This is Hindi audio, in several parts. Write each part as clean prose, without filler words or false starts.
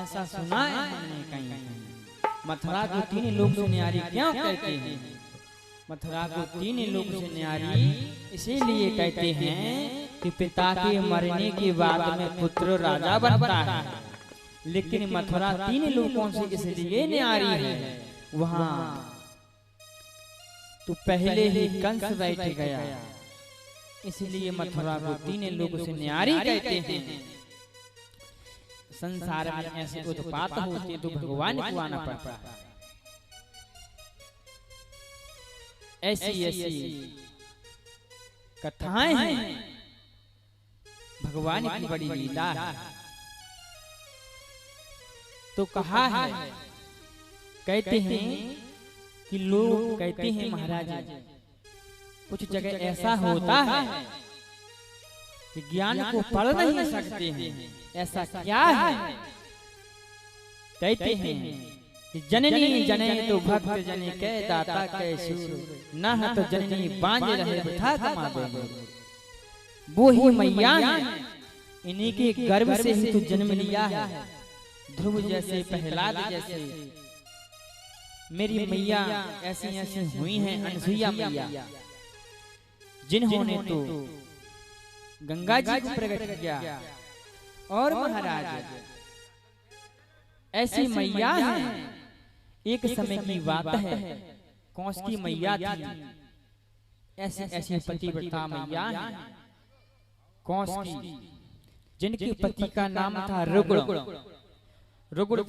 ऐसा सुना है हमने कहीं, मथुरा को तीन लोग से न्यारी क्यों कहते हैं? मथुरा को तीन लोग से न्यारी इसीलिए कहते हैं कि पिता के मरने के बाद में पुत्र राजा बनता है। लेकिन मथुरा तीन लोगों से इसलिए न्यारी है, वहां तो पहले ही कंस बैठ गया, इसलिए मथुरा को तीन लोग से न्यारी कहते हैं। संसार में ऐसे उत्पात होते तो भगवान को आना पड़ता है। ऐसी ऐसी कथाएं हैं, भगवान की बड़ी लीला है। तो कहा है, कहते हैं कि लोग कहते हैं महाराज कुछ जगह ऐसा होता है कि ज्ञान को पढ़ नहीं सकते हैं, ऐसा क्या है? कहते हैं कि जननी जने तो भक्त जने के दाता के सूर, न तो जननी बांझ रहे बिठा कमा दे। वो ही मैया है, इन्हीं के गर्भ से ही तो जन्म लिया है। ध्रुव जैसे, प्रहलाद जैसे मेरी मैया ऐसी ऐसी हुई हैं, अनसुईया मैया, जिन्होंने तो गंगा जी को प्रकट किया। और महाराज ऐसी मैया हैं, एक समय की बात है, कौश की मैया थी, ऐसी ऐसी पतिव्रता मैया हैं कौश की, जिनके पति का नाम था रुग्ण। रुग्ण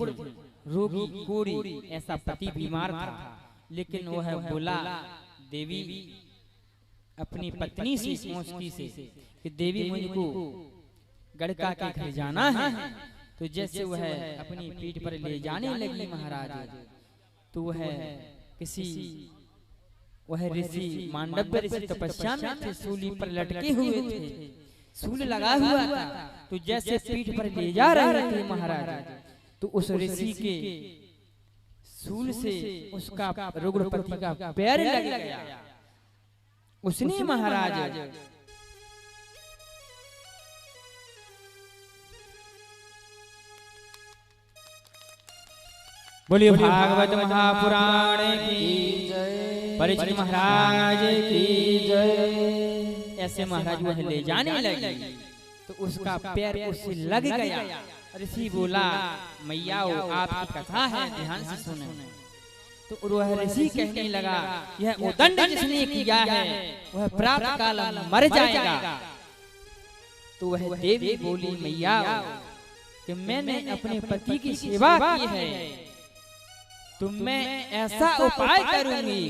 रोगी कोरी, ऐसा पति बीमार था, लेकिन वह बोला देवी अपनी पत्नी से, कौशकी से, कि देवी मुझको गड़का के घर जाना है। तो जैसे वह अपनी पीठ पर ले जाने लगी महाराज, तो वह ऋषि मांडव्य ऋषि तपस्या में थे, सूली पर लटके हुए थे, सूल लगा हुआ था। तो जैसे पीठ पर ले जा रहे थे महाराज, तो उस ऋषि के सूल से उसका रुग्णपति का पैर लग गया। उसने महाराज बोलिए भागवत महापुराण की जय, परीक्षित महाराज की जय। ऐसे महाराज वह ले जाने लगे, तो उसका पैर उससे लग गया। ऋषि बोला मैया आपकी कथा है, ध्यान से सुने। तो वह ऋषि कहने लगा, यह उदंड जिसने किया है वह प्रातः काल मर जाएगा। तो वह देवी बोली मैया कि मैंने अपने पति की सेवा की है, तो मैं ऐसा उपाय करूंगी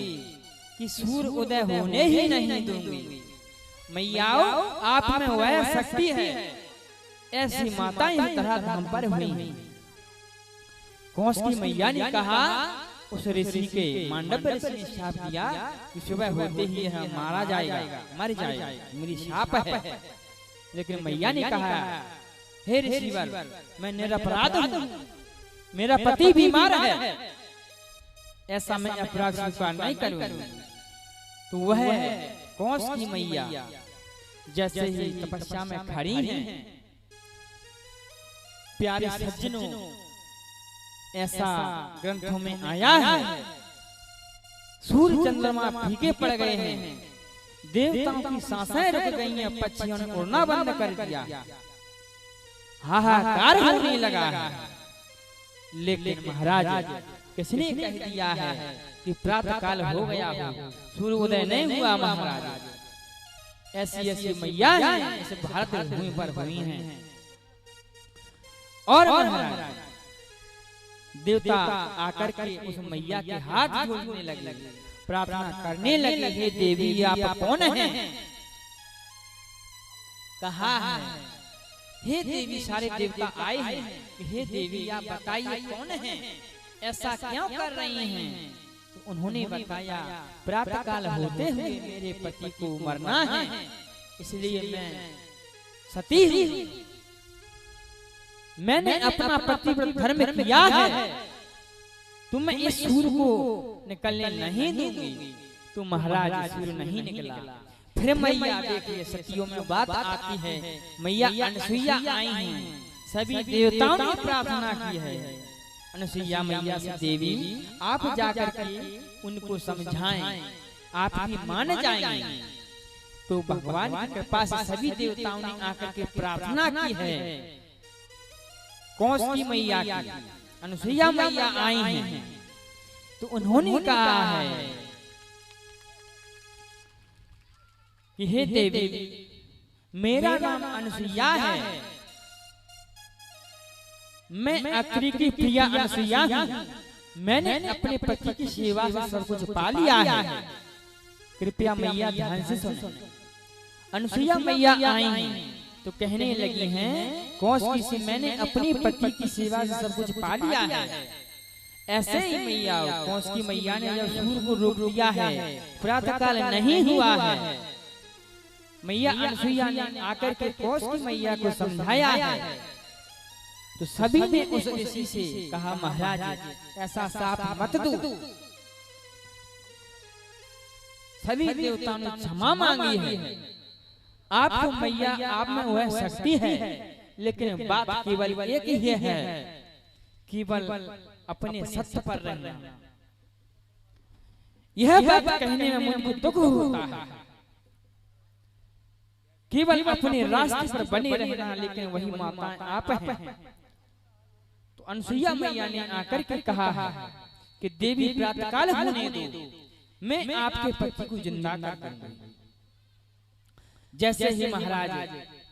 कि सूर्य उदय होने ही नहीं दूंगी। मैया आप में वह शक्ति है, ऐसी माता इस तरह धाम पर हुई। कौश की मैया ने कहा, उस ऋषि के मांडव्य ऋषि ने शाप दिया कि सुबह होते ही यह मारा जाएगा, मर जाएगा, मेरी शाप है। लेकिन मैया ने कहा, हे ऋषिवर मैं निरपराध हूं, मेरा पति बीमार है, ऐसा मैं अपराध स्वीकार नहीं करूंगी। तो वह कौश की मैया जैसे ही तपस्या में खड़ी हैं, प्यारे सज्जनों ऐसा ग्रंथों में आया है, सूर्य चंद्रमा फीके पड़ गए हैं, देवताओं की सांसें रुक गई हैं, पक्षियों ने उड़ना बंद कर दिया, हाहाकार होने लगा है। लेकिन महाराज किसने कह दिया है कि प्रातः काल हो गया हो, सूर्य उदय नहीं हुआ महाराज। ऐसी ऐसी मैया हैं, ऐसे भारत भूमि पर हुई हैं। और महाराज देवता आकर के उस मैया के हाथ जोड़ने लगे, प्रार्थना करने लगे, हे देवी आप कौन हैं? कहा है, हे देवी सारे देवता आए हैं, हे देवी आप बताइए कौन हैं, ऐसा क्यों कर रही हैं? तो उन्होंने बताया, प्रातः काल होते हुए मेरे पति को मरना है, इसलिए मैं सती हूं, मैंने अपना पतिव्रत धर्म किया है, तो मैं इस सूर्य को निकलने नहीं दूंगी। तो महाराज सूर्य नहीं निकला। फिर मैया देखिए सतियों में बात आती है, मैया अनसुईया आई हैं, सभी देवताओं ने प्रार्थना की है। अनुसुईया मैया से देवी आप जाकर के उनको समझाएं, आप ही मान जाएंगे। तो भगवान की कृपा से सभी देवताओं ने आकर के प्रार्थना की है। कौन की मैया की? अनुसुईया मैया आई हैं, तो उन्होंने कहा है कि हे देवी, मेरा नाम अनुसुईया है, मैं अत्रि की प्रिया अनुसुईया हूँ। मैंने अपने पति की सेवा से सब कुछ पा लिया है। कृपया मैया ध्यान से सुनो। अनुसुईया मैया आई हैं, तो कहने लगी हैं कौशकी से मैंने अपने पति की सेवा से सब कुछ पा लिया है। ऐसे ही मैया कौशकी मैया ने जब सूर्य को रोक दिया है, प्रातः काल नहीं हुआ है, मैया अनुसुईया ने आकर के कौशकी मैया को समझाया है। तो सभी ने उस ऋषि से कहा महाराज ऐसा साप मत दो। सभी देवताओं ने क्षमा मांगी है। आपको मैया आप में वह शक्ति है, लेकिन बात केवल एक ही है, केवल अपने सत्य पर रहना। यह बात कहने में मुझको दुख होता है। केवल अपने रास्ते पर बने रहना, लेकिन वही माताएं आप हैं। तो अनुसुईया मैया ने आकर के कहा कि देवी प्रातःकाल होने दो, मैं आपके पति को जिंदा कर दूंगी। जैसे ही महाराज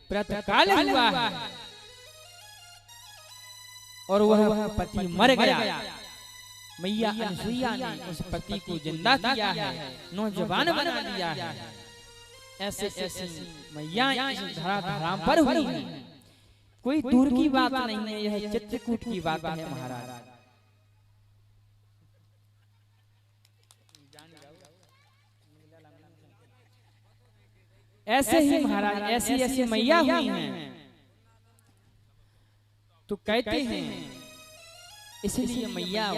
प्रातःकाल हुआ है और वह पति मर गया, मैया अनुसुईया ने उस पति को जिंदा किया है, नौजवान बना दिया है। ऐसे ऐसे मैया इस धरा पर हुई है। कोई दूर की बात नहीं है, यह चित्रकूट की बात है महाराज। ऐसे ही महाराज ऐसी ऐसी मैया हुई हैं। तो कहते हैं इसलिए मैया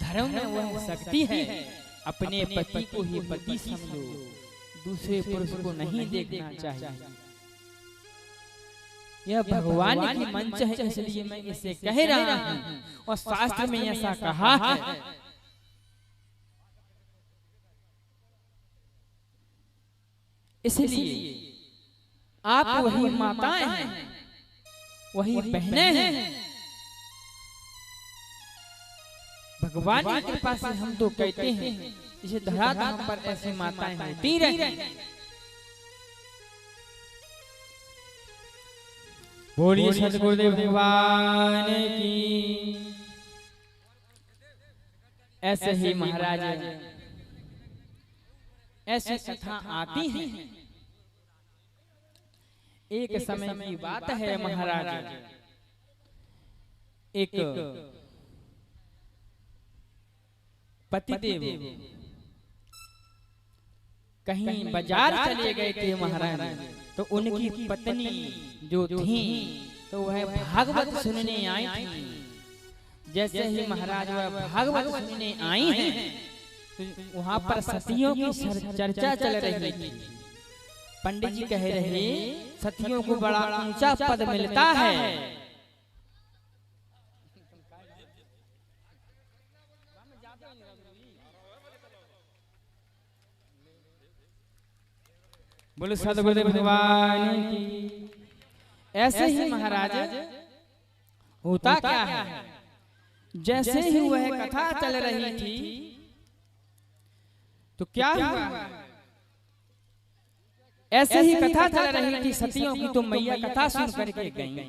धर्म में वह शक्ति है, अपने पति को ही पति समझो, दूसरे पुरुष को नहीं देखना चाहिए। यह भगवान की मंच है, इसलिए मैं इसे कह रहा हूँ, और शास्त्र में ऐसा कहा है। इसलिए आप वही माताएं हैं, वही बहनें हैं। भगवान की कृपा से हम तो कहते हैं इसे धराधाम पर ऐसी माताएं होती रहे। बोलिए सतगुरुदेव भगवान की। ऐसे ही महाराज ऐसी कथा आती है। एक समय की बात है महाराज, एक पतिदेव कहीं बाजार चले गए थे महाराज। तो उनकी पत्नी जो थी तो वह भागवत सुनने आई थी। जैसे ही महाराज वह भागवत सुनने आई हैं, तो वहां पर सतियों की चर्चा चल रही थी। पंडित जी कह रहे सतियों को बड़ा ऊंचा पद मिलता है। बोलो सतगुरुदेव भगवान की। ऐसे ही महाराज होता क्या है, जैसे ही वह कथा चल रही थी तो क्या हुआ, ऐसे ही कथा चल रही थी सतियों की। तो मैया कथा सुन करके गई,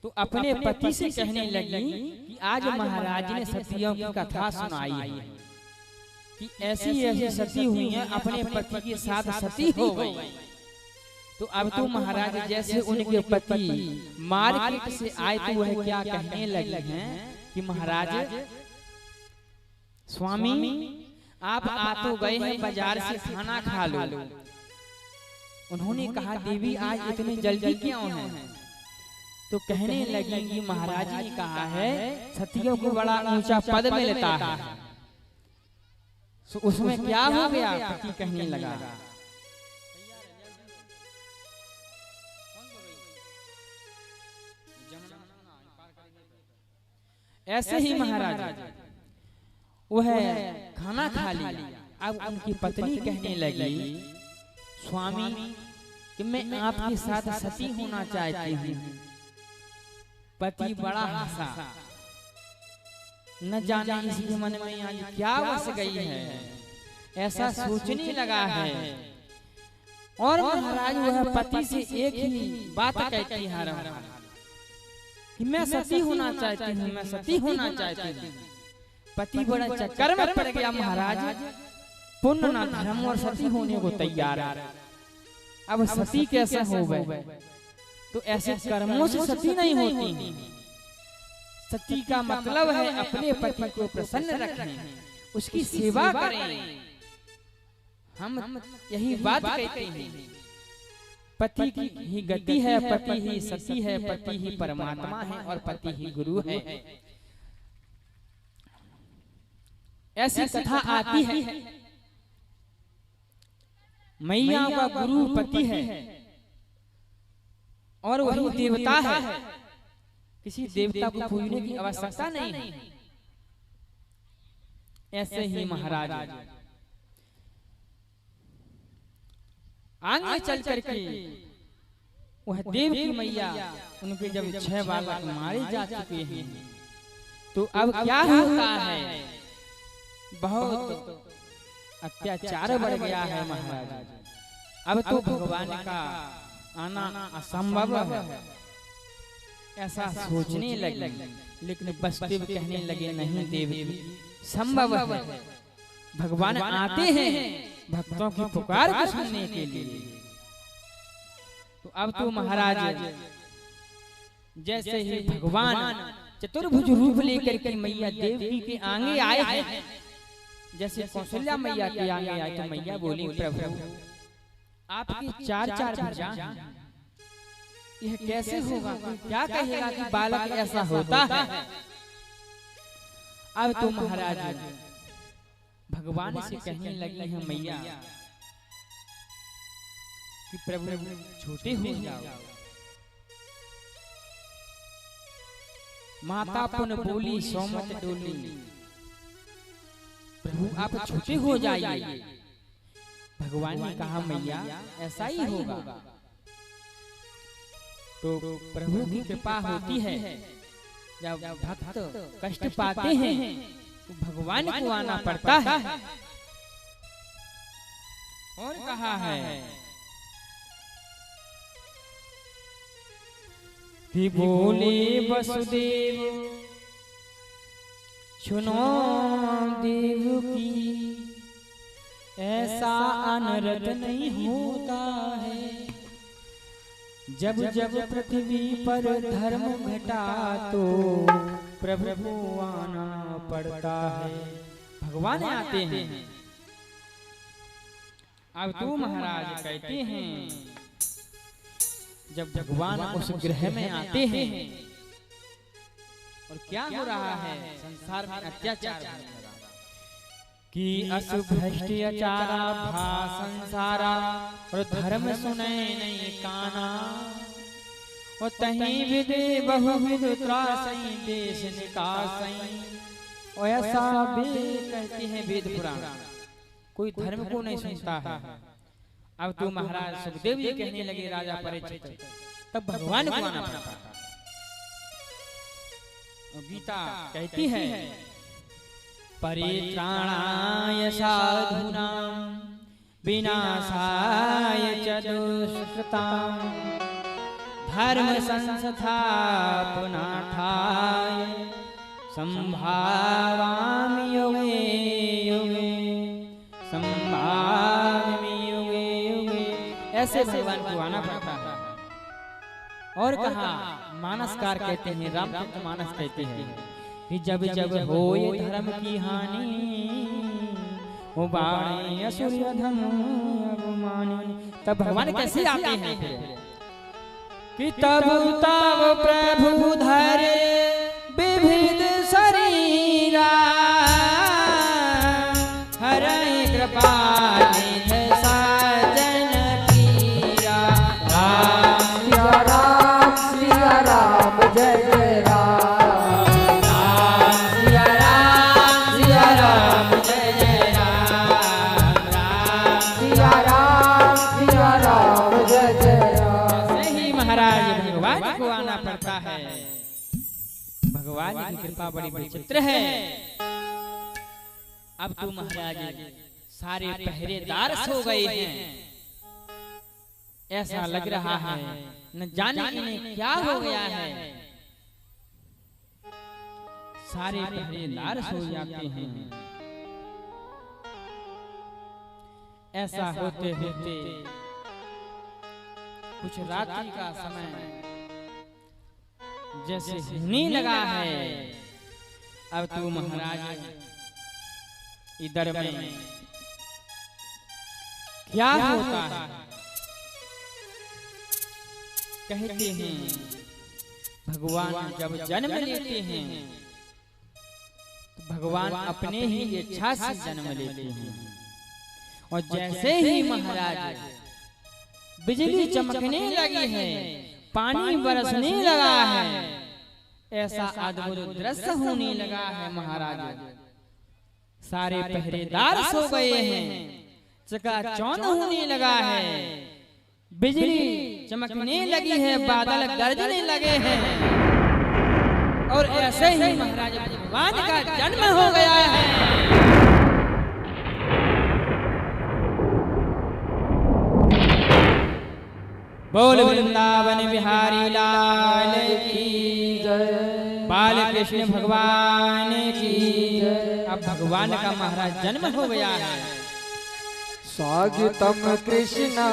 तो अपने पति से कहने लगी कि आज महाराज ने सतियों की कथा सुनाई है कि ऐसी ऐसी सती हुई हैं, अपने पति के साथ सती हो गई। तो अब तो महाराज जैसे उनके पति मार्केट से आए तो वह क्या कहने लगी हैं कि महाराज स्वामी आप आ तो गए हैं बाजार से, खाना खा लो। उन्होंने कहा देवी आज इतनी जल्दी क्यों है? तो कहने लगी कि महाराज ने कहा है सतियों को बड़ा ऊंचा पद मिलता है। तो उसमें क्या हो गया? पति कहने लगा ऐसे ही महाराज वह खाना खा लिया। अब उनकी पत्नी कहने लगी, स्वामी कि मैं आपके साथ सती होना चाहती हूँ। पति बड़ा हंसा, न जाने इसके मन में आज क्या बस गई है, ऐसा सोचने लगा है। और महाराज वह पति से एक ही बात कहती है कि मैं सती होना चाहती हूँ, मैं सती होना चाहती हूँ। पति बड़ा चक्कर में पड़ गया महाराज, पुण्य ना धर्म और सती होने को तैयार है। अब सती कैसे हो गए? तो ऐसे कर्मों से सती नहीं होती। सती का मतलब है अपने पति को प्रसन्न रखने, उसकी सेवा करें। हम यही बात कहते हैं, पति की ही गति है, पति ही सती है, पति ही परमात्मा है और पति ही गुरु है। ऐसी कथा आती है। मैया का गुरु पति है और वही देवता है। किसी देवता को पूजने की आवश्यकता नहीं है। ऐसे ही महाराज आगे चल करके वह देव की मैया, उनके जब 6 बालक मारे जा चुके हैं, तो अब क्या होता है? बहुत अत्याचार बढ़ गया है महाराज। अब तो भगवान का आना असंभव है, ऐसा सोचने लगे। लेकिन वसुदेव कहने लगे, नहीं देवी, संभव है। भगवान आते हैं भक्तों की पुकार को सुनने के लिए। तो अब तो महाराज जैसे ही भगवान चतुर्भुज रूप लेकर के मैया देवी के आगे आए हैं, जैसे कौशल्या मैया के आगे आए, तो मैया बोली, प्रभु आपकी 4 भुजा, यह कैसे होगा? क्या कहेगा कि बालक ऐसा होता है? अब तो महाराज भगवान से कहने लगी है मैया कि प्रभु छोटे हो जाओ। माता पुन बोली सौमत डोली, प्रभु आप छोटे हो जाइए। भगवान ने कहा, मैया ऐसा ही होगा। तो प्रभु की कृपा होती है, जब भक्त कष्ट पाते हैं तो भगवान को आना पड़ता है। और कहा है कि बोले वसुदेव सुनो देव की, ऐसा अनर्थ नहीं होता है। जब जब पृथ्वी पर धर्म घटा तो प्रभु आना पड़ता है। भगवान आते हैं। अब तो महाराज कहते हैं, जब भगवान उस ग्रह में आते हैं और क्या हो रहा है संसार में, अत्याचार कि असुभ्रष्टाचारा भा संसारा, और धर्म सुने नहीं काना, और तहीं विदे बहुविध त्रासई देश निकासई। और ऐसा वेद कहते हैं, वेद पुराण, कोई धर्म को नहीं सुनता है। अब तो महाराज सुखदेव जी कहने लगे राजा परीक्षित, तब भगवान को आना पड़ता। गीता कहती है, परित्राणाय साधूनां विनाशाय च दुष्कृतां, धर्म संस्थापनार्थाय संभावामि युगे युगे, संभावामि युगे युगे। ऐसे भगवान को आना पड़ता है। और कहा, मानसकार कहते हैं, रामचरित मानस कहते हैं कि जब जब होए धर्म की हानि, हो बाणे असुर धर्म अभिमानी। तब भगवान कैसे आते हैं कि तब तब प्रभु धरे विविध शरीरा, हरे कृपा निधि सजन पीरा। राम सिया राम जय जय राम, भगवान की कृपा बड़ी विचित्र है। अब तो महाराज सारे पहरेदार सो गए हैं। ऐसा लग रहा है न जाने इन्हें क्या हो गया है। सारे पहरेदार सो जाते हैं। ऐसा होते होते कुछ रात्रि का समय जैसे होने लगा है। अब तो महाराज इधर में क्या होता है? कहते हैं भगवान जब जन्म लेते हैं तो भगवान अपने ही इच्छा से जन्म लेते हैं। और जैसे ही महाराज बिजली चमकने लगी है, पानी बरसने लगा है, ऐसा अद्भुत दृश्य होने लगा है। महाराज सारे पहरेदार सो गए हैं, चकाचौंध होने लगा है, बिजली चमकने लगी है, बादल गरजने लगे हैं और ऐसे ही महाराज भगवान का जन्म हो गया है। बोल वृंदावन बिहारी लाल की जय, बाल कृष्ण भगवान की जय। अब भगवान का महाराज जन्म हो गया है। स्वागतम कृष्णा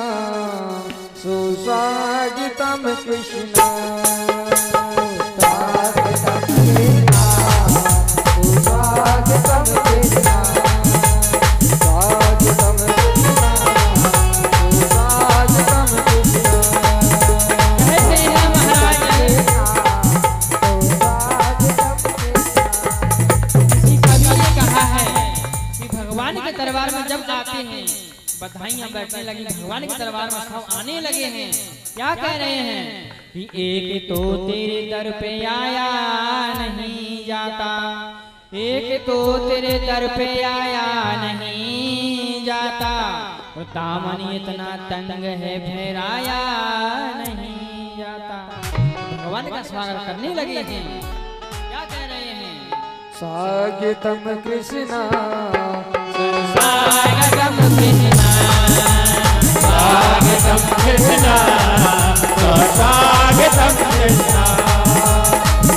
सुस्वागतम कृष्णा, स्वागतम कृष्णा सुस्वागतम कृष्णा, स्वागतम कृष्णा सुस्वागतम कृष्णा। कहते हैं महाराज किसी कवि ने कहा है कि भगवान के दरबार में जब आते हैं बधाइयां बैठने लगी, भगवान के दरबार में सब आने लगे हैं। क्या कह रहे हैं कि एक तो तेरे दर पे आया नहीं जाता, एक तो तेरे दर पे आया नहीं जाता, और दामन इतना तंग है फेराया नहीं जाता। भगवान का स्वागत करने लगे हैं। क्या कह रहे हैं? स्वागतम कृष्णा स्वागतम कृष्णा, स्वागतम कृष्णा, स्वागतम कृष्णा,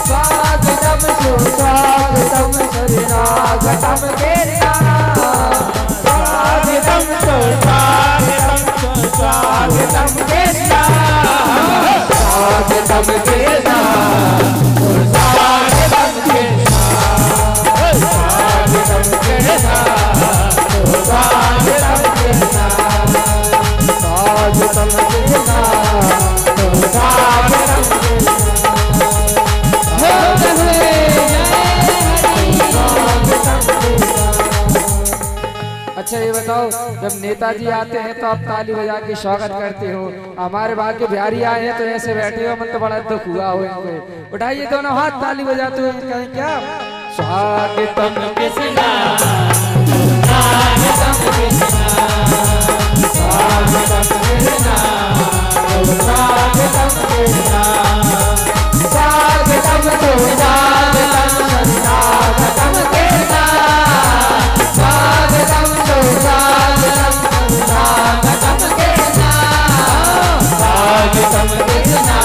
स्वागतम सुस्वागतम शरणागतम कृष्णा, स्वागतम सुस्वागतम स्वागतम कृष्णा, स्वागतम कृष्णा स्वागतम कृष्णा, स्वागतम कृष्णा, स्वागतम कृष्णा, स्वागतम कृष्णा स्वागतम अच्छा ये बताओ, जब नेताजी आते हैं तो आप ताली बजा के स्वागत करते हो, हमारे भाग्य बिहारी आए हैं तो ऐसे बैठे हो, मतलब बड़ा दुख हुआ हो इनको। उठाइए दोनों हाथ, ताली बजाते हुए कहें क्या? स्वागतम कृष्णा, स्वागतम कृष्णा, स्वागतम कृष्णा, स्वागतम कृष्णा, स्वागतम सुस्वागतम शरणागतम कृष्णा, स्वागतम सुस्वागतम शरणागतम कृष्णा, स्वागतम कृष्णा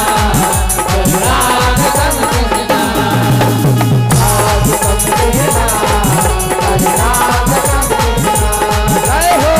शरणागतम कृष्णा, स्वागतम कृष्णा शरणागतम कृष्णा। जय हो।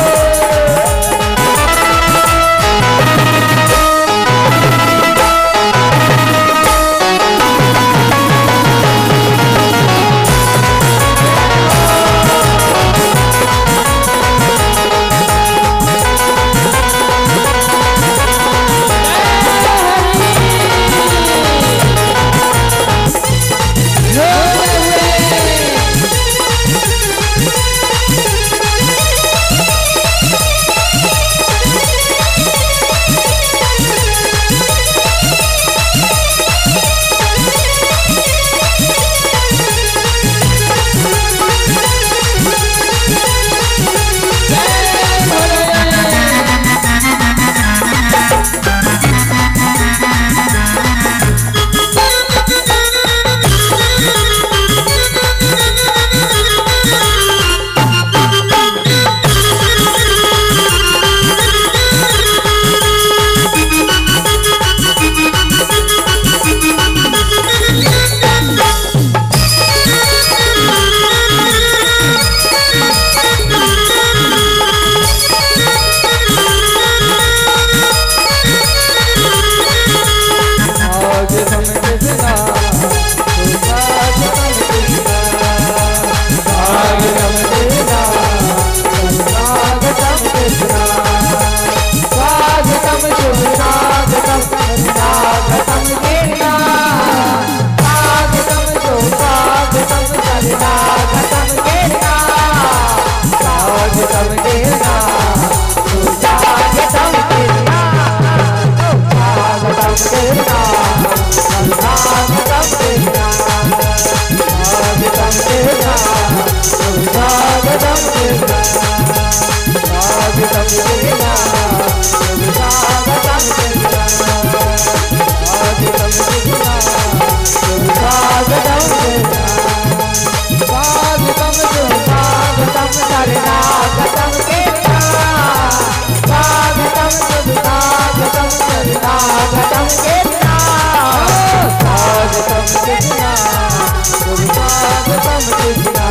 कृष्णा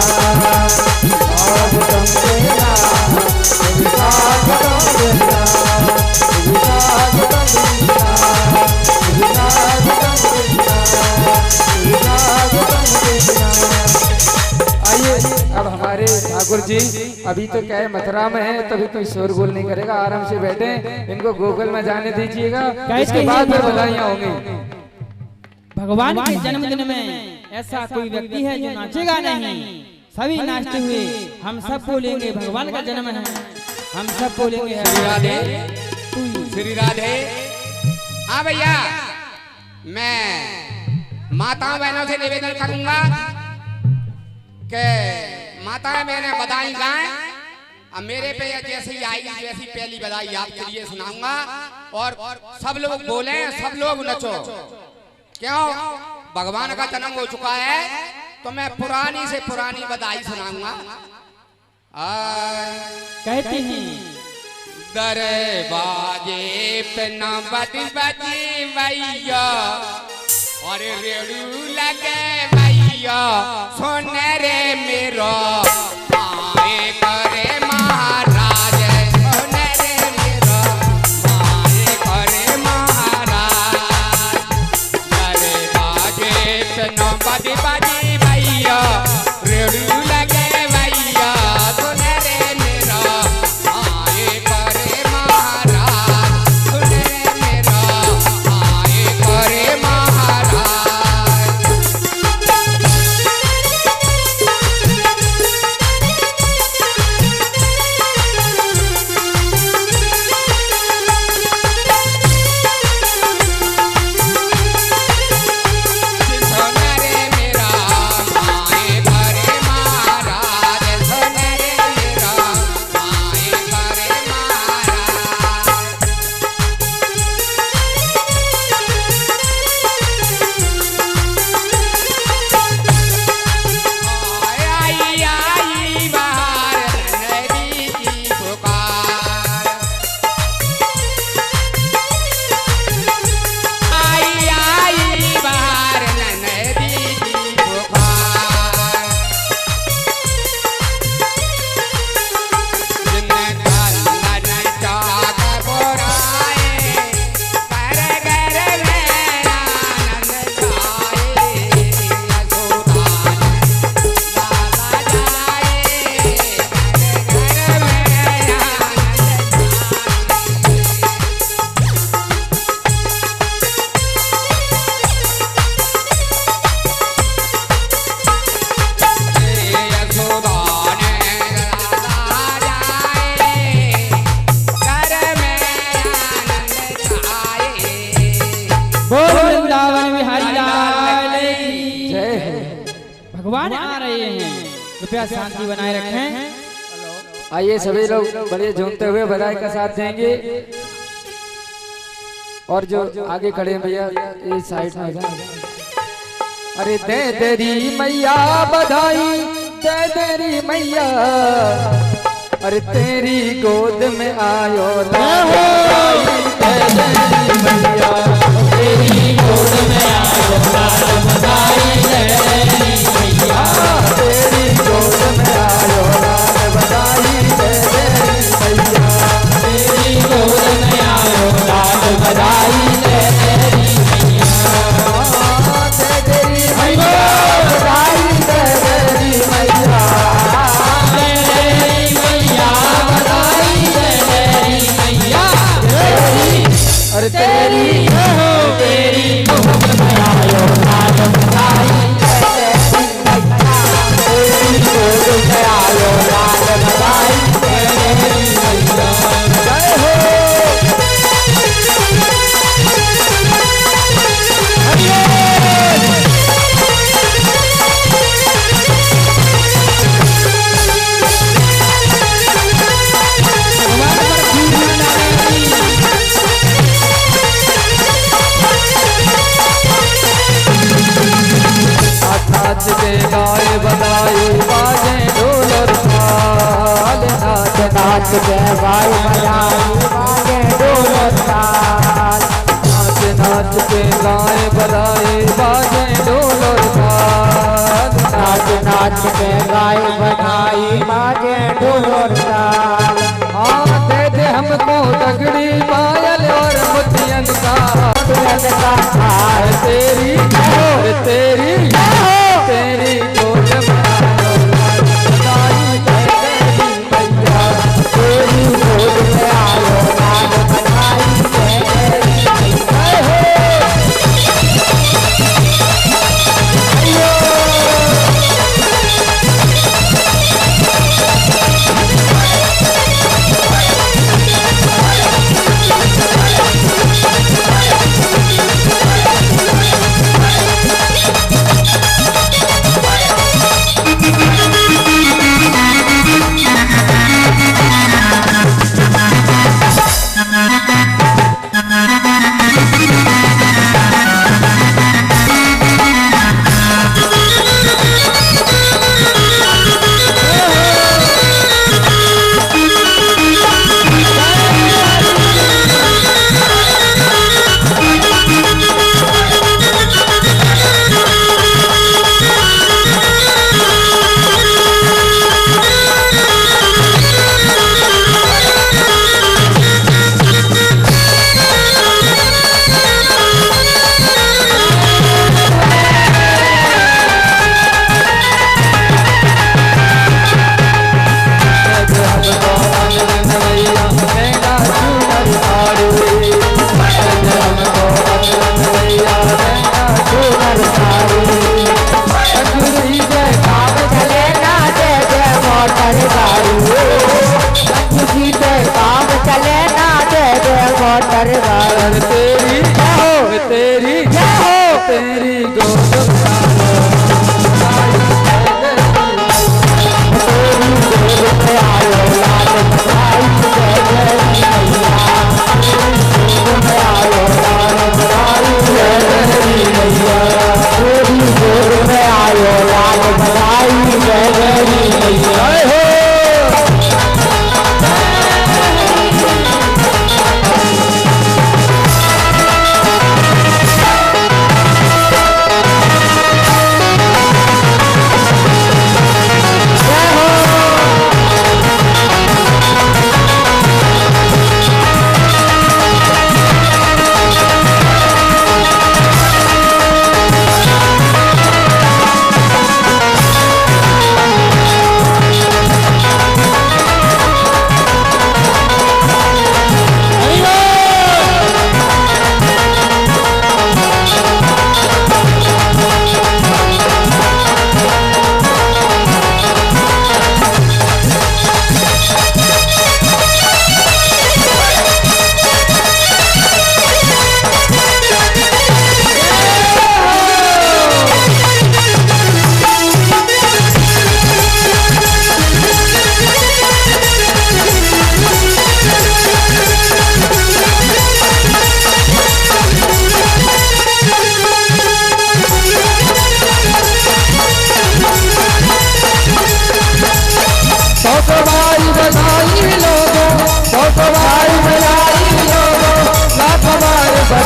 स्वागतम कृष्णा स्वागतम कृष्णा स्वागतम कृष्णा स्वागतम कृष्णा। आइए अब हमारे ठाकुर जी अभी तो क्या है मथुरा में है, तभी कोई शोरगुल नहीं करेगा, आराम से बैठे, इनको गोकुल में जाने दीजिएगा, इसके बाद में बधाइयाँ होंगी। भगवान के जन्मदिन में ऐसा कोई व्यक्ति है जो नाचेगा नहीं, सभी नाचते हुए हम सब बोलेंगे भगवान का जन्म है, हम सब बोलेंगे श्री राधे श्री राधे। हाँ भैया, मैं माताओं बहनों से निवेदन करूंगा कि माताएं बहनें बधाई गाएं। अब मेरे पे जैसी आई वैसी पहली बधाई आपके लिए सुनाऊंगा और सब लोग बोलें, सब लोग नचो। क्यों? भगवान का जन्म हो चुका है तो मैं पुरानी से पुरानी बधाई सुनाऊंगा। कहती हैं दरवाजे पे न बजी भैया और रेड़ू लगे भैया सोने रे मेरो आए करे महाराज सोने रे मेरो आए करे महाराज। दरवाजे पे न बजी भैया रेड़ू लगे भैया सोने रे मेरो आए करे महाराज सोने रे मेरो आए करे महाराज। भगवान आ रहे हैं, कृपया शांति बनाए रखें। आइए सभी लोग बड़े झूमते हुए बधाई का साथ देंगे और जो आगे खड़े हैं भैया ये साइड में जाए। अरे दे तेरी मैया बधाई दे तेरी मैया, अरे तेरी गोद में आयो बधाई दे तेरी मैया, तेरी गोद में आयो बधाई दे तेरी मैया, तेरी गोद में आयो बधाई दे तेरी मैया, तेरी गोद में आयो बधाई दे तेरी मैया, बधाई दे तेरी मैया, तेरी मैया बधाई दे तेरी मैया, अरे तेरी तेरी गोद में आयो बधाई दे तेरी मैया, तेरी गोद में आयो बधाई दे तेरी मैया। जय हो नाच के गाए बधाई बाजे ढोल और ताल, नाच नाच के गाए बधाई बाजे ढोल और ताल, नाच नाच के गाए बधाई बाजे ढोल और ताल, नाच नाच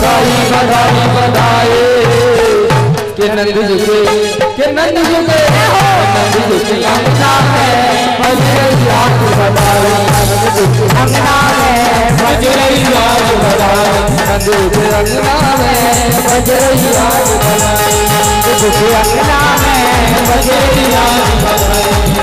बधाई बधाई बधाई के नंद झुके के नंद झुके नंद झुके अंगना में बजरैया की बधाई नंद झुके अंगना में बजरैया की बधाई नंद झुके अंगना में बजरैया की बधाई नंद झुके अंगना में बजरैया की बधाई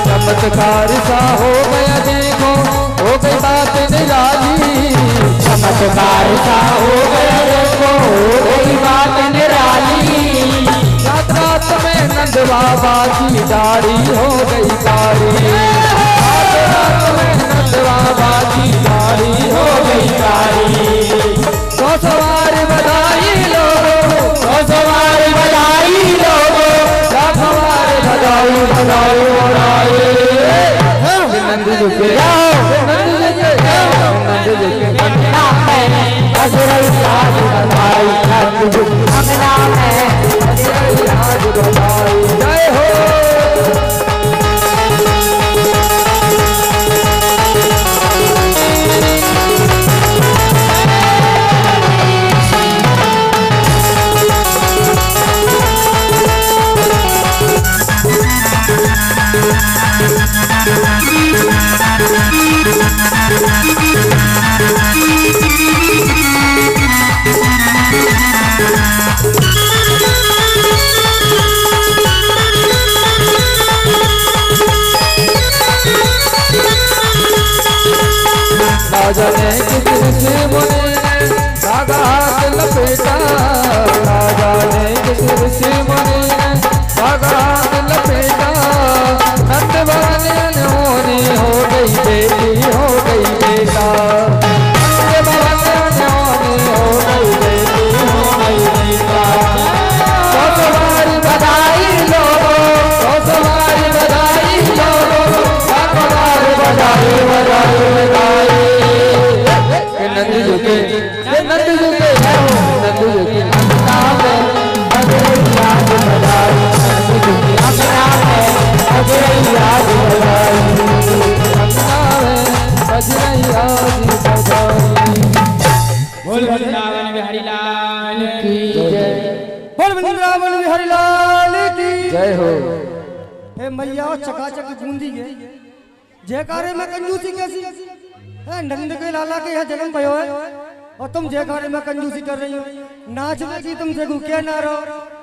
चमत्कार सा हो गया देखो हो गई बात निराली चमत्कार सा हो गया देखो हो गई बात निराली रात रात में नंद बाबा की दाढ़ी हो गई काली रात रात में नंद बाबा की दाढ़ी हो गई काली सौ सवार बधाई लोगो सौ सवार बधाई लोगो सवार बधाई बधाई बधाई नंद झुके नंद झुके नंद झुके अंगना में बजरैया की बधाई नंद झुके अंगना में बजरैया की बधाई जय हो राजा ने किस मुने धागा हाथ लपेटा राजा ने किस मुने धागा हाथ लपेटा नंद वाले होने हो गई बेटी हो गई बेटा नंद वाले होने हो गई बेटी हो गई बेटा सौ सवार बधाई लोगो सौ सवार बधाई लोगो सवार बधाई बधाई बधाई नंद झुके नंद झुके नंद झुके अंगना में बजरैया की बधाई नंद झुके अंगना में बजरैया की बधाई अंगना में बजरैया की बधाई बोल वृंदावन बिहारी लाल की जय बोल वृंदावन बिहारी लाल की जय हो हे मैया चकाचक बूंदी के जयकारे में कंजूसी कैसी नंद के लाला के यहाँ जन्म भयो है और तुम जयकारे में कंजूसी कर रही हो नाचने की तुम देखो क्या ना रहो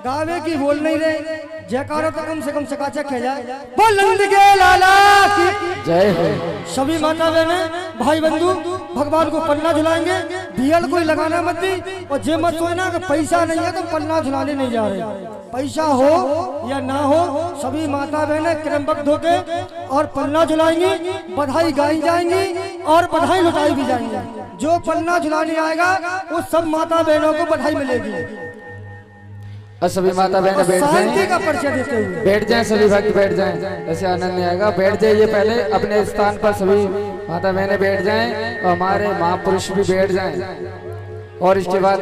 गावे की बोल नहीं रहे जयकारा तो कम से कम चकाचक है जाए बोल नंद के लाला की जय हो सभी माता बहने भाई बंधु भगवान को पन्ना झुलाएंगे दियल कोई लगाना मत दी और जे मत सोचना कि पैसा नहीं है तो पन्ना झुलाने नहीं जा रहे पैसा हो या ना हो सभी माता बहने क्रमबद्ध होके और पन्ना झुलाएंगी बधाई गाई जाएंगी और बधाई लुटाई भी जाएंगी जो पन्ना झुलाने आएगा उस सब माता बहनों को बधाई मिलेगी और सभी माता बहन बैठ शांति जाएं का परिचय देते हुए बैठ जाएं सभी भक्त बैठ जाएं ऐसे आनंद नहीं आएगा बैठ जाइए पहले अपने स्थान पर सभी माता बहनें बैठ जाएं और हमारे महापुरुष भी बैठ जाएं और इसके बाद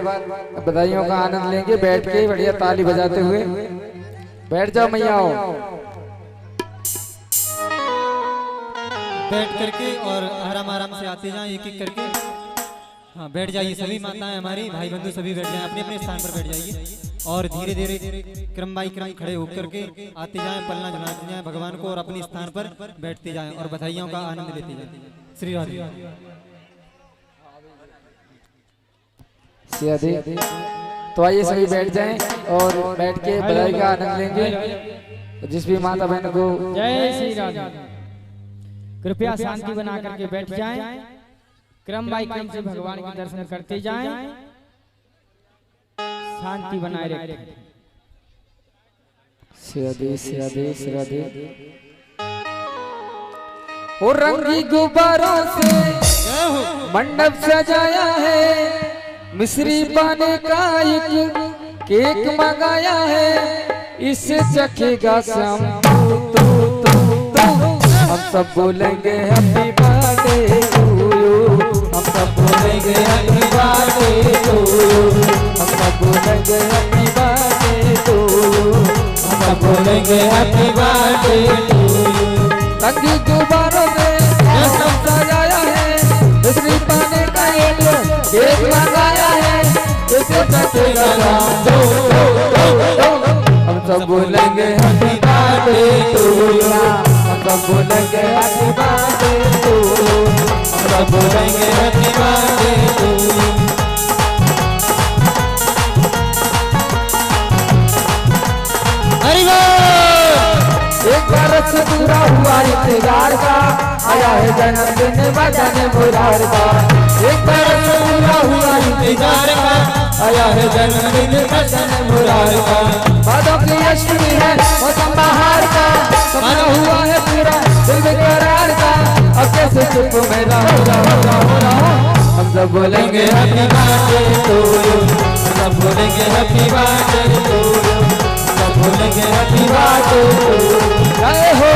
बधाइयों का आनंद लेंगे बैठ के बढ़िया ताली बजाते हुए बैठ जाओ मैयाओ बैठ करके और आराम आराम से आते जाएं एक एक करके हाँ बैठ जाइए सभी माताएं हमारी भाई बंधु सभी बैठ जाएं अपने अपने स्थान पर बैठ जाइए और धीरे धीरे क्रम बाई क्रम खड़े होकर के आते जाएं पलना झुलाते जाएं भगवान को और अपने स्थान पर बैठते जाएं और बधाइयों का आनंद लेते जाएं श्री राधे तो आइए सभी बैठ जाएं और बैठ के बधाई का आनंद लेंगे जिस भी माता बहन को जय श्री राधे कृपया शांति बना करके बैठ जाएं क्रम बाई क्रम से भगवान के दर्शन करते जाएं शांति बनाए रखें राधे और रंगी गुब्बारों से मंडप सजाया है मिश्री पाने का एक केक मंगाया है इसे चखेगा शंभू तू तू तू। हम सब बोलेंगे हैप्पी बर्थडे टू यू, हम सब बोलेंगे हैप्पी बर्थडे टू यू, हम सब बोलेंगे हैप्पी बर्थडे टू यू, हम सब बोलेंगे हैप्पी बर्थडे टू यू। रंगी गुब्बारों से ये सब सजाया है, बिजली पाने का एक केक मंगाया है इसे चखेगा शंभू तू तू तू। हम सब बोलेंगे हैप्पी बर्थडे टू यू, हम सब बोलेंगे हैप्पी बर्थडे टू यू, हम सब बोलेंगे हैप्पी बर्थडे टू यू। एक बरस से पूरा हुआ इंतजार का, आया है जन्मदिन बजाने मुरार का। एक बरस से पूरा हुआ इंतजार का, आया है जन्मदिन बजाने मुरार का। बादों की अष्टमी है मौसम बहार का, सपना हुआ है पूरा दिल बेकरार का। अब कैसे चुप में रहो रहो रहो रहो। हम सब बोलेंगे हैप्पी बर्थडे टू यू, हम सब बोलेंगे हैप्पी बर्थडे टू यू, सब बोलेंगे हैप्पी बर्थडे टू यू। जय हो।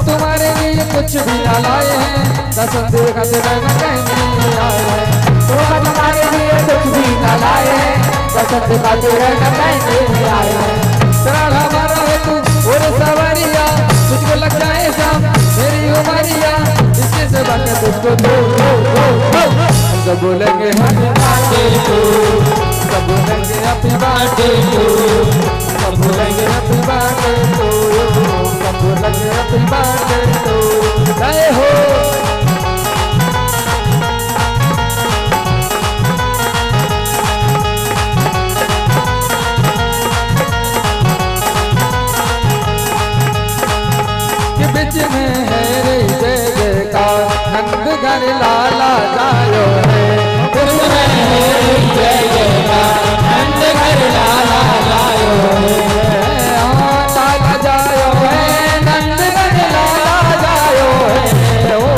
तुम्हारे लिए कुछ भी ना लाए हैं, कसम से खाते रहना कहीं नहीं आए हैं। तुम्हारे लिए कुछ भी ना लाए हैं, कसम से खाते रहना कहीं नहीं आए हैं। तेरा हमारा है तू और सवारिया, तुझको लग जाए शाम मेरी उमरिया, इससे से बातें तुझको दो दो दो दो। हम सब बोलेंगे हैप्पी बर्थडे टू, सब बोलेंगे हैप्पी बर्थडे टू, सब बोलेंगे हैप्पी बर्थडे टू, सब बोलेंगे हैप्पी बर्थडे टू। जय हो। के बीच में है रे जय जयकार, नंद घर लाला जायो है। बीच में है रे जय जयकार, नंद घर लाला जायो है। हाँ लाला जायो है, नंद घर लाला जायो है। ओ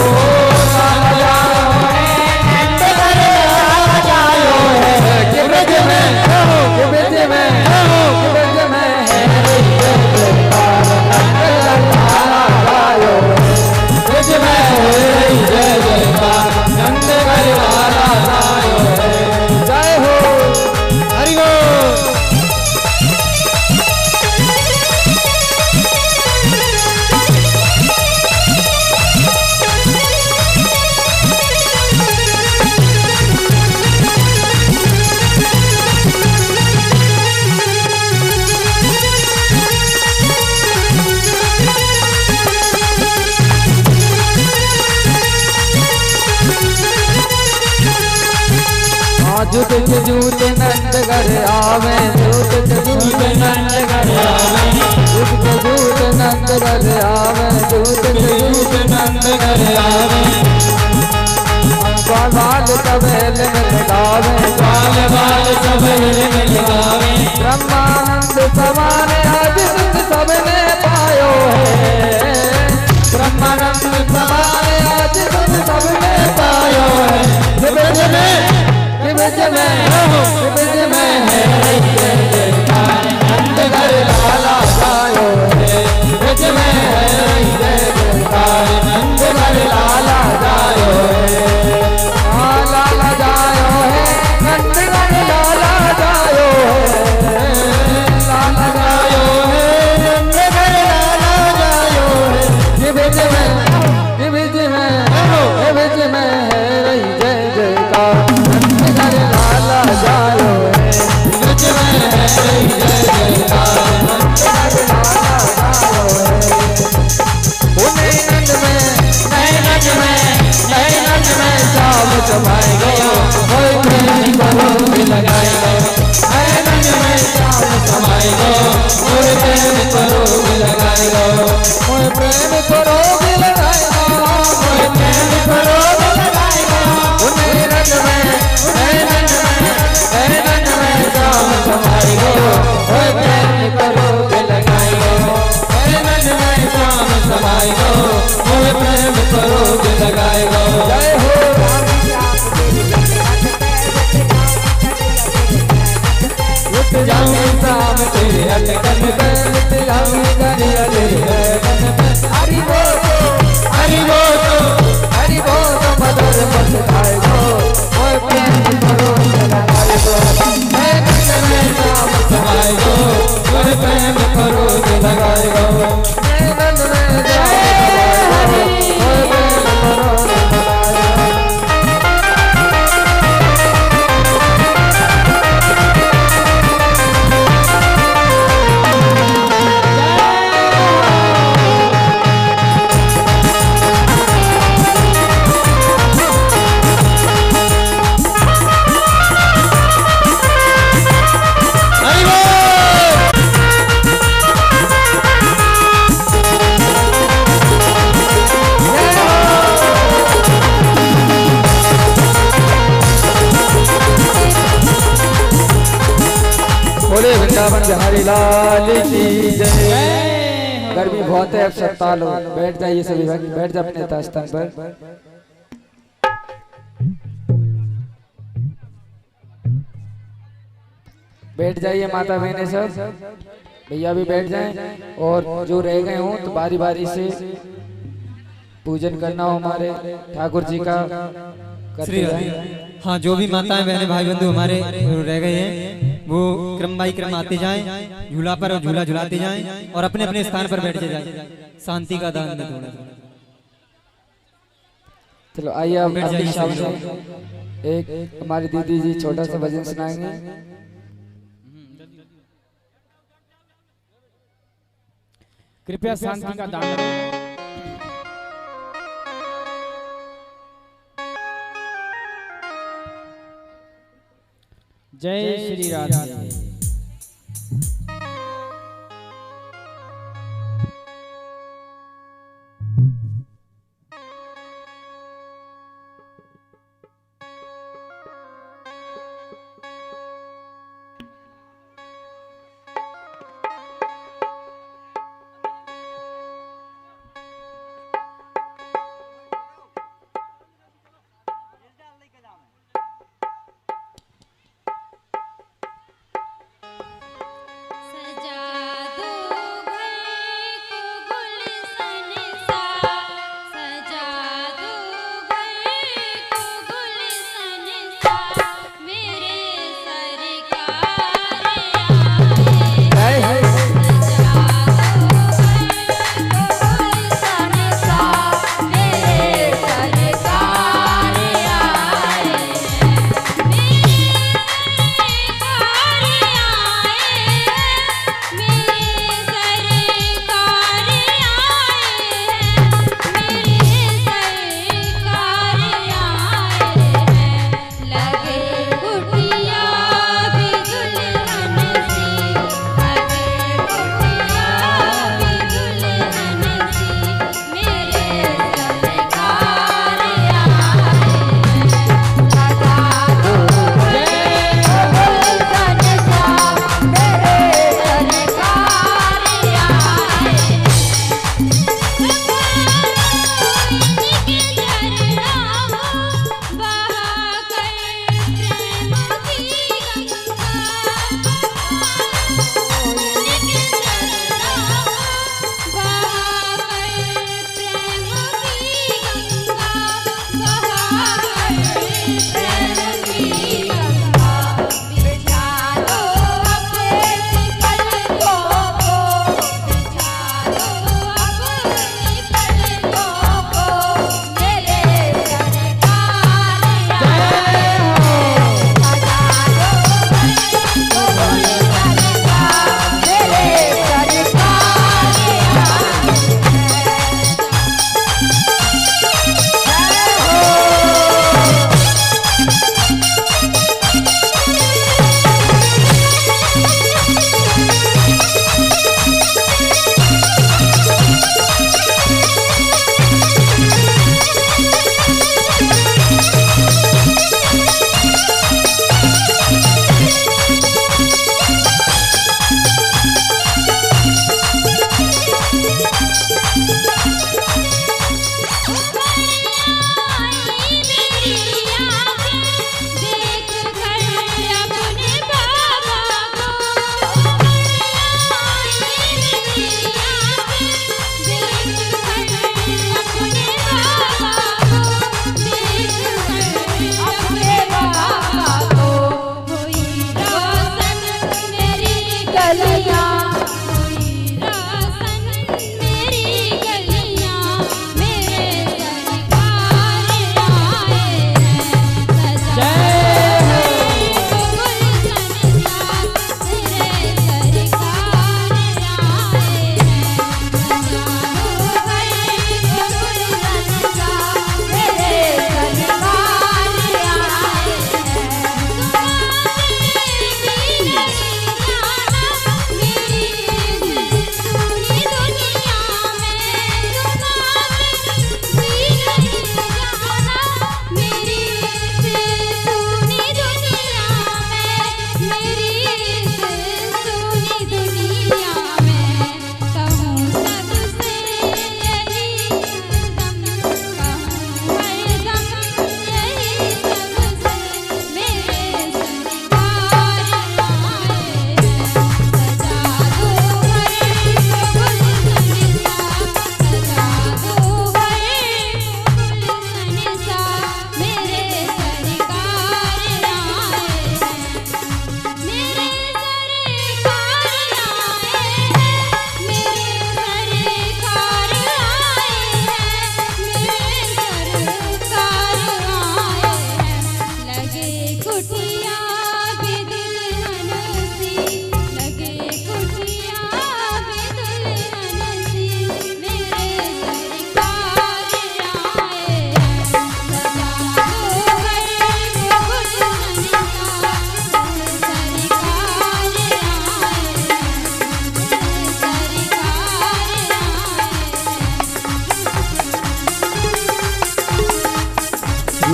लाला जायो है, नंद घर लाला जायो है। के बीच में है रे जय जयकार, नंद घर लाला जायो है। बीच में है रे जय जयकार, नंद घर लाला जायो है। जय हो। हरि बोल। जूत के जूत नंद घर आवे, जूत के जूत नंद घर आवे, जूत के जूत नंद घर आवे, जूत के जूत नंद घर आवे। बाल कबेल में लगावे, बाल कबेल में लगावे। ब्रह्मानंद समान आज सुख सबने पायो है, ब्रह्मानंद समान आज सुख सबने पायो है। बिच में है जय जयकार, नंद घर लाला जायो है। बिच में है जय जयकार, नंद घर लाला जायो है। हाँ लाला जायो है, नंद घर लाला जायो है। लाला जायो है, नंद घर लाला जायो है। ये बिच में है जय जयकार, नंद घर लाला जायो फरोग लगाएगा, मोहे प्रेम फरोग लगाएगा। उन्हें रंग में जाम समाएगा, मोहे प्रेम फरोग लगाएगा। नैनन में जाम समाएगा, मोहे प्रेम फरोग लगाएगा। जय हो जाऊं शाम तेरे अलगन पे, लुट जाऊं दरिया तेरे लगन पे। हरि बोल मदर बस खाएगो, ओए प्रेम फरोग लगाएगो। नैनन में जाम समाएगो, ओए प्रेम फरोग लगाएगो। नैनन में जाम समाएगो, ओए प्रेम फरोग लगाएगो। बोले वृंदावन बिहारी लाल की जय। गर्मी बहुत है, अब सत्ता लो, बैठ जाइए सभी भक्त, बैठ जाओ अपने यथास्थान पर। बैठ जाइए माता बहने सब, भैया भी बैठ जाएं, और जो रह गए हों तो बारी बारी से पूजन करना हो हमारे ठाकुर जी का करते जाएं। हाँ, जो भी माताएं बहने भाई बंधु हमारे रह गए हैं वो क्रम बाई क्रम आते जाएं, झूला पर और झूला झुलाते जाएं और अपने अपने स्थान पर बैठ जाएं। शांति का दान दें थोड़ा। चलो आइए अब अपनी शाम से एक हमारी दीदी जी छोटा सा भजन सुनाएंगे। कृपया शांति का दान करें। जय श्री राधे।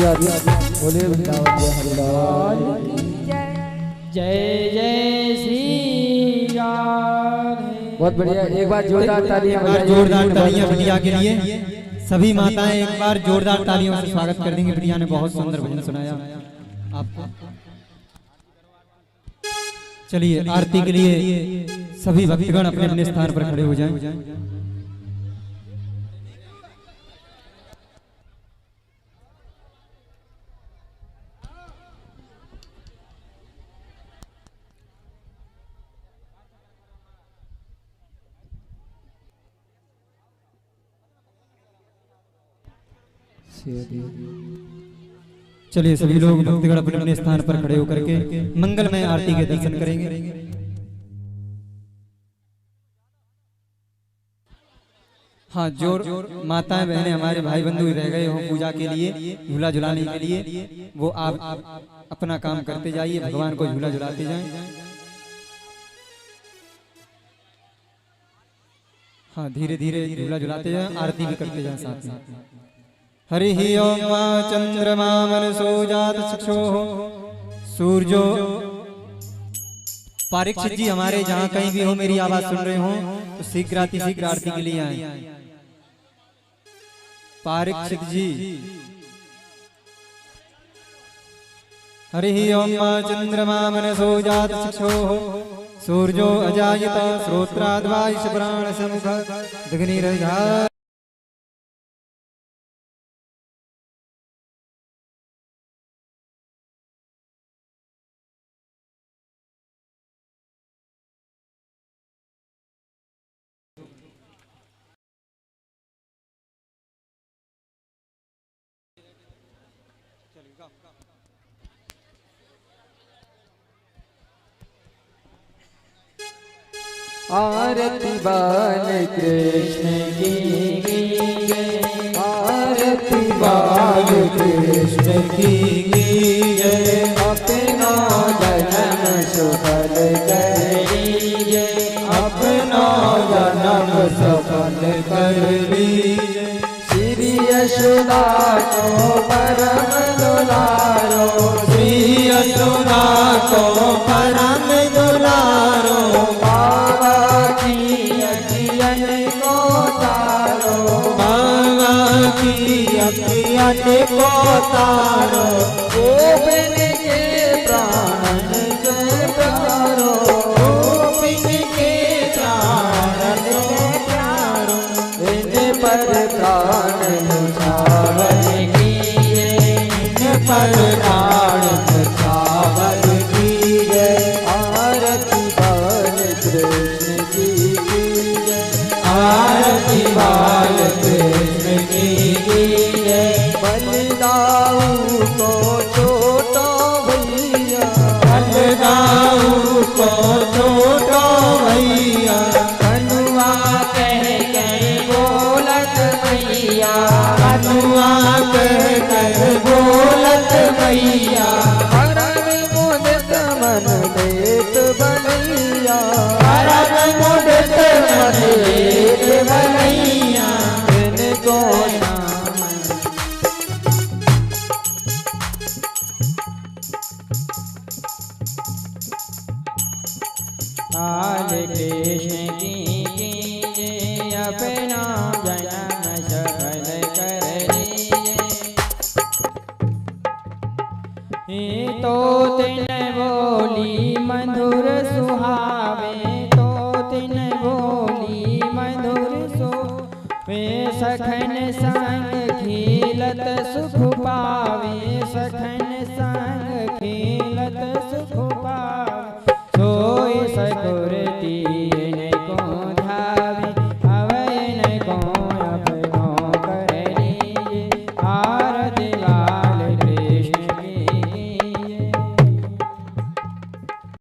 बोले वृंदावन जय हरिलाल जय जय श्री राधे। बहुत बढ़िया, एक बार जोरदार तालियां जोरदार तालियां बिटिया के लिए। सभी माताएं एक बार जोरदार तालियों से स्वागत कर देंगे। बिटिया ने बहुत सुंदर भजन सुनाया आपको। चलिए आरती के लिए सभी भक्तगण अपने अपने स्थान पर खड़े हो जाएं। चलिए सभी लोग भक्तगण अपने अपने स्थान पर खड़े होकर के मंगलमय आरती के दर्शन करेंगे। हाँ, जोर माताएं बहनें हमारे भाई बंधु रह गए हो पूजा के लिए, झूला झुलाने के लिए, वो आप अपना काम करते जाइए, भगवान को झूला झुलाते जाएं। हाँ, धीरे धीरे झूला झुलाते जाएं, आरती भी करते जाएं साथ में। हरि ओम चंद्रमा मनसो जात चक्षुः सूर्यो। परीक्षित जी हमारे जहाँ कहीं भी हो मेरी आवाज सुन रहे हो तो शीघ्र आरती के लिए आए। परीक्षित जी। हरि ओम चंद्रमा मनसो जात चक्षुः सूर्यो अजायत श्रोत्राद्वायुष प्राण समुख दग्निरजा। आरती बाल कृष्ण की जय, आरती बाल कृष्ण की जय। अपना जन्म सफल कर लीजिए, अपना जन्म सफल कर लीजिए। श्री यशोदा को परम दुलारो, श्री यशोदा को परम दुलारो। को तारो गोपिन के प्राण से प्यारो, गोपिन के प्राण से प्यारो। इन पर प्राण न्यौछावर कीजिए, इन पर प्राण न्यौछावर कीजिए। आरती बाल कृष्ण की जय, आरती बाल कृष्ण की जय। बलिदाऊ को छोटो भैया, बलिदाऊ को छोटो भैया। कनुआ कह कर बोलत भैया, कनुआ कह कर बोलत भैया। परम मुदित मन देत भैया, परम मुदित मन देत भैया। इनको कृष्ण की जय, अपना जन्म सफल कर लीजिए। तो तिन बोली मधुर सुहावे, तो तिन बोली मधुर सुहावे। सखन संग खिलत सुख पावे, सखन संग खिलत सुख पावे। सोई सकुरती को धा